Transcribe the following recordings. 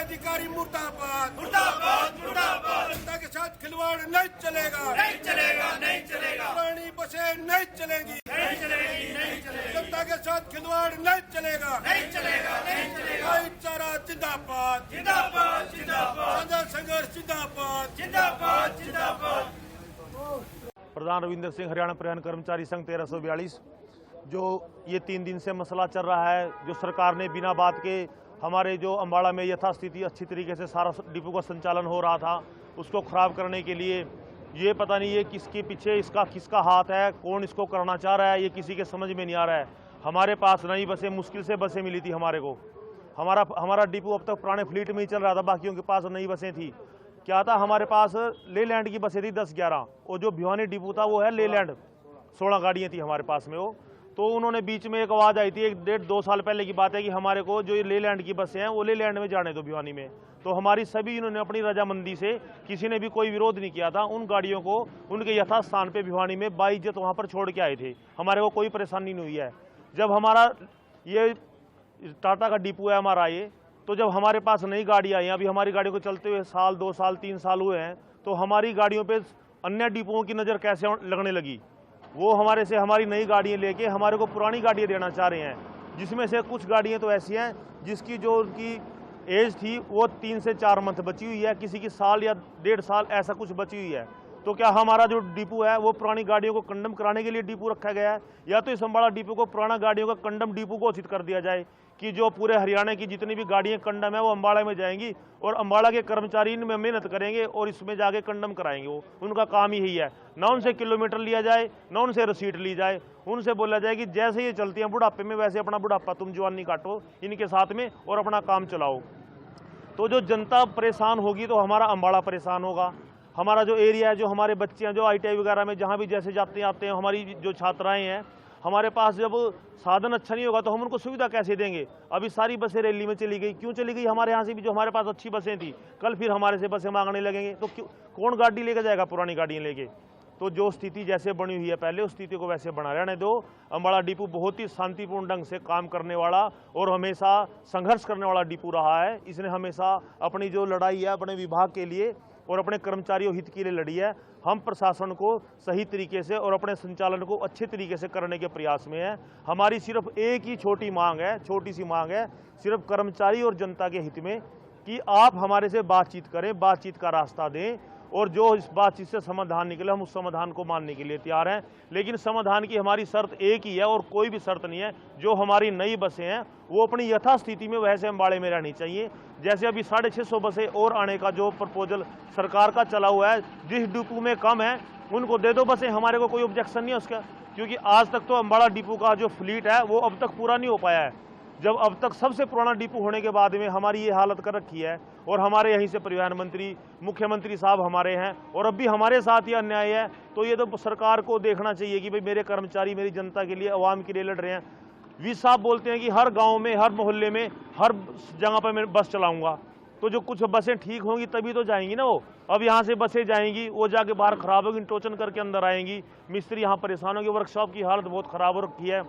अधिकारी मुर्दाबाद मुर्दाबाद मुर्दाबाद। जनता के साथ खिलवाड़ नहीं चलेगा, नहीं चलेगा, नहीं चलेगा, पुरानी बसें नहीं चलेंगी, नहीं चलेगी, नहीं चलेगी, जनता के साथ खिलवाड़ नहीं चलेगा, नहीं चलेगा, नहीं चलेगा। भाईचारा जिंदाबाद, जिंदाबाद जिंदाबाद, साझा संघर्ष जिंदाबाद, जिंदाबाद जिंदाबाद। प्रधान रविंदर सिंह, हरियाणा परिवहन कर्मचारी संघ 1342। जो ये 3 दिन से मसला चल रहा है, जो सरकार ने बिना बात के हमारे जो अम्बाड़ा में यथास्थिति अच्छी तरीके से सारा डिपो का संचालन हो रहा था उसको ख़राब करने के लिए, ये पता नहीं ये किसके पीछे किसका हाथ है, कौन इसको करना चाह रहा है, ये किसी के समझ में नहीं आ रहा है। हमारे पास नई बसें, मुश्किल से बसें मिली थी हमारे को। हमारा डिपो अब तक पुराने फ्लीट में ही चल रहा था, बाकियों के पास नई बसें थी। क्या था, हमारे पास लेलैंड की बसें थी 10-11, और जो भिवानी डिपो था वो है लेलैंड, 16 गाड़ियाँ थी हमारे पास में वो। तो उन्होंने बीच में एक आवाज़ आई थी, 1-1.5-2 साल पहले की बात है, कि हमारे को जो ये लेलैंड की बसें हैं वो लेलैंड में जाने दो भिवानी में। तो हमारी सभी इन्होंने अपनी रजामंदी से, किसी ने भी कोई विरोध नहीं किया था, उन गाड़ियों को उनके यथास्थान पे भिवानी में बाइज्जत वहाँ पर छोड़ के आए थे। हमारे को कोई परेशानी नहीं हुई है। जब हमारा ये टाटा का डिपो है हमारा ये, तो जब हमारे पास नई गाड़ी आई, अभी हमारी गाड़ियों को चलते हुए 1 साल 2 साल 3 साल हुए हैं, तो हमारी गाड़ियों पे अन्य डिपोओं की नज़र कैसे लगने लगी। वो हमारे से हमारी नई गाड़ियाँ लेके हमारे को पुरानी गाड़ियाँ देना चाह रहे हैं, जिसमें से कुछ गाड़ियाँ तो ऐसी हैं जिसकी जो उनकी एज थी वो 3 से 4 मंथ बची हुई है, किसी की साल या 1.5 साल ऐसा कुछ बची हुई है। तो क्या हमारा जो डिपो है वो पुरानी गाड़ियों को कंडम कराने के लिए डिपो रखा गया है, या तो इस अम्बाड़ा डिपो को पुराना गाड़ियों का कंडम डिपो घोषित कर दिया जाए कि जो पूरे हरियाणा की जितनी भी गाड़ियां कंडम है वो अम्बाड़ा में जाएंगी और अम्बाड़ा के कर्मचारी इनमें मेहनत करेंगे और इसमें जाके कंडम कराएंगे। वो उनका काम ही यही है, ना उनसे किलोमीटर लिया जाए, ना उनसे रसीद ली जाए। उनसे बोला जाए कि जैसे ये चलती हैं बुढ़ापे में, वैसे अपना बुढ़ापा तुम जवानी काटो इनके साथ में और अपना काम चलाओ। तो जो जनता परेशान होगी तो हमारा अम्बाड़ा परेशान होगा। हमारा जो एरिया है, जो हमारे बच्चे हैं, जो ITI वगैरह में जहाँ भी जैसे जाते आते हैं, हमारी जो छात्राएं हैं, हमारे पास जब साधन अच्छा नहीं होगा तो हम उनको सुविधा कैसे देंगे। अभी सारी बसें रैली में चली गई, क्यों चली गई? हमारे यहाँ से भी जो हमारे पास अच्छी बसें थी, कल फिर हमारे से बसें मांगने लगेंगे, तो कौन गाड़ी लेकर जाएगा पुरानी गाड़ियाँ लेके। तो जो स्थिति जैसे बनी हुई है पहले, उस स्थिति को वैसे बना रहने दो। अम्बाड़ा डिपो बहुत ही शांतिपूर्ण ढंग से काम करने वाला और हमेशा संघर्ष करने वाला डिपो रहा है। इसने हमेशा अपनी जो लड़ाई है अपने विभाग के लिए और अपने कर्मचारियों हित के लिए लड़ी है। हम प्रशासन को सही तरीके से और अपने संचालन को अच्छे तरीके से करने के प्रयास में है। हमारी सिर्फ एक ही छोटी मांग है, छोटी सी मांग है, सिर्फ कर्मचारी और जनता के हित में, कि आप हमारे से बातचीत करें, बातचीत का रास्ता दें, और जो इस बातचीत से समाधान निकले हम उस समाधान को मानने के लिए तैयार हैं। लेकिन समाधान की हमारी शर्त एक ही है और कोई भी शर्त नहीं है। जो हमारी नई बसें हैं वो अपनी यथास्थिति में वैसे अम्बाड़े में रहनी चाहिए। जैसे अभी 650 बसें और आने का जो प्रपोजल सरकार का चला हुआ है, जिस डिपो में कम है उनको दे दो बसें, हमारे को कोई ऑब्जेक्शन नहीं है उसका। क्योंकि आज तक तो अम्बाड़ा डिपो का जो फ्लीट है वो अब तक पूरा नहीं हो पाया है। जब अब तक सबसे पुराना डिपो होने के बाद में हमारी ये हालत कर रखी है, और हमारे यहीं से परिवहन मंत्री, मुख्यमंत्री साहब हमारे हैं, और अब भी हमारे साथ ये अन्याय है। तो ये तो सरकार को देखना चाहिए कि भाई मेरे कर्मचारी मेरी जनता के लिए, अवाम के लिए लड़ रहे हैं। वी साहब बोलते हैं कि हर गांव में, हर मोहल्ले में, हर जगह पर मैं बस चलाऊंगा। तो जो कुछ बसें ठीक होंगी तभी तो जाएंगी ना वो। अब यहाँ से बसें जाएंगी, वो जाके बाहर खराब होगी, टोचन करके अंदर आएंगी, मिस्त्री यहाँ परेशान होंगे। वर्कशॉप की हालत बहुत खराब हो रखी है,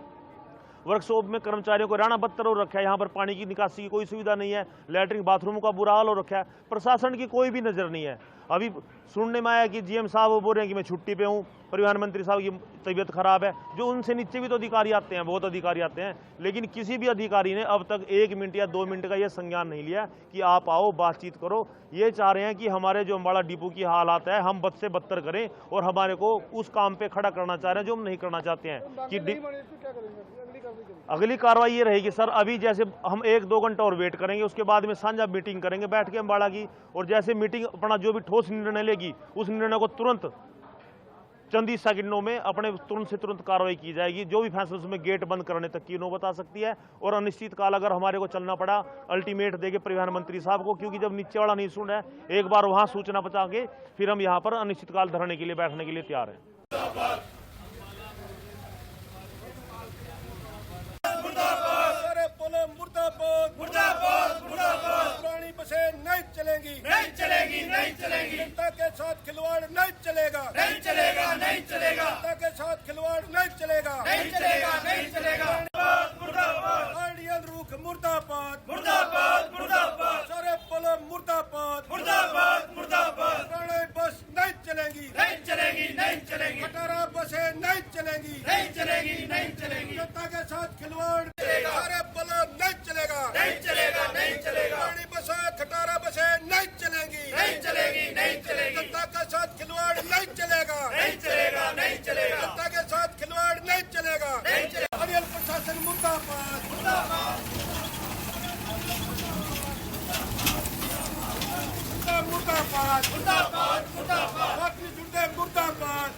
वर्कशॉप में कर्मचारियों को रहना बदतर हो रखा है। यहाँ पर पानी की निकासी की कोई सुविधा नहीं है, लैट्रिन बाथरूम का बुरा हाल हो रखा है। प्रशासन की कोई भी नज़र नहीं है। अभी सुनने में आया कि GM साहब वो बोल रहे हैं कि मैं छुट्टी पे हूँ, परिवहन मंत्री साहब की तबीयत खराब है। जो उनसे नीचे भी तो अधिकारी आते हैं, बहुत अधिकारी आते हैं, लेकिन किसी भी अधिकारी ने अब तक 1 मिनट या 2 मिनट का ये संज्ञान नहीं लिया कि आप आओ बातचीत करो। ये चाह रहे हैं कि हमारे जो अम्बाड़ा डिपो की हालात है हम बद से बदतर करें, और हमारे को उस काम पे खड़ा करना चाह रहे हैं जो हम नहीं करना चाहते हैं। कि अगली कार्रवाई ये रहेगी सर, अभी जैसे हम 1-2 घंटा और वेट करेंगे, उसके बाद में साझा मीटिंग करेंगे बैठ के अम्बाड़ा की, और जैसे मीटिंग अपना जो भी ठोस निर्णय लेगी उस निर्णय को तुरंत चंद ही सेकंडों में अपने तुरंत से तुरंत कार्रवाई की जाएगी। जो भी फैसला उसमें गेट बंद करने तक की नौबत आ सकती है, और अनिश्चित काल अगर हमारे को चलना पड़ा अल्टीमेट देके परिवहन मंत्री साहब को, क्योंकि जब नीचे वाला नहीं सुन रहा है, एक बार वहां सूचना पहुंचा के फिर हम यहाँ पर अनिश्चित काल धरने के लिए बैठने के लिए तैयार हैं। पुरानी बसें नहीं चलेंगी, नहीं चलेगी, नहीं चलेगी, जनता के साथ खिलवाड़ नहीं चलेगा, नहीं चलेगा, नहीं चलेगा, जनता के साथ खिलवाड़ नहीं चलेगा, नहीं चलेगा, नहीं चलेगा। मुर्दाबाद, मुर्दाबाद, आरडीएल रुख मुर्दाबाद, मुर्दाबाद, मुर्दाबाद, सारे बोलो नहीं चलेगी खटारा बसें नहीं चलेंगी नहीं चलेगी नहीं चलेगी जनता के साथ खिलवाड़ सारे बलों नहीं चलेगा नहीं चलेगा नहीं चलेगा पुरानी बसें खटारा बसें नहीं चलेंगी नहीं चलेगी नहीं चलेगी जनता के साथ खिलवाड़ नहीं चलेगा नहीं चलेगा नहीं चलेगा जनता के साथ खिलवाड़ नहीं चलेगा नहीं चलेगा अनिल प्रशासन मुर्दाबाद मुर्दाबाद मुर्दाबाद मुर्दाबाद मुर्दाबाद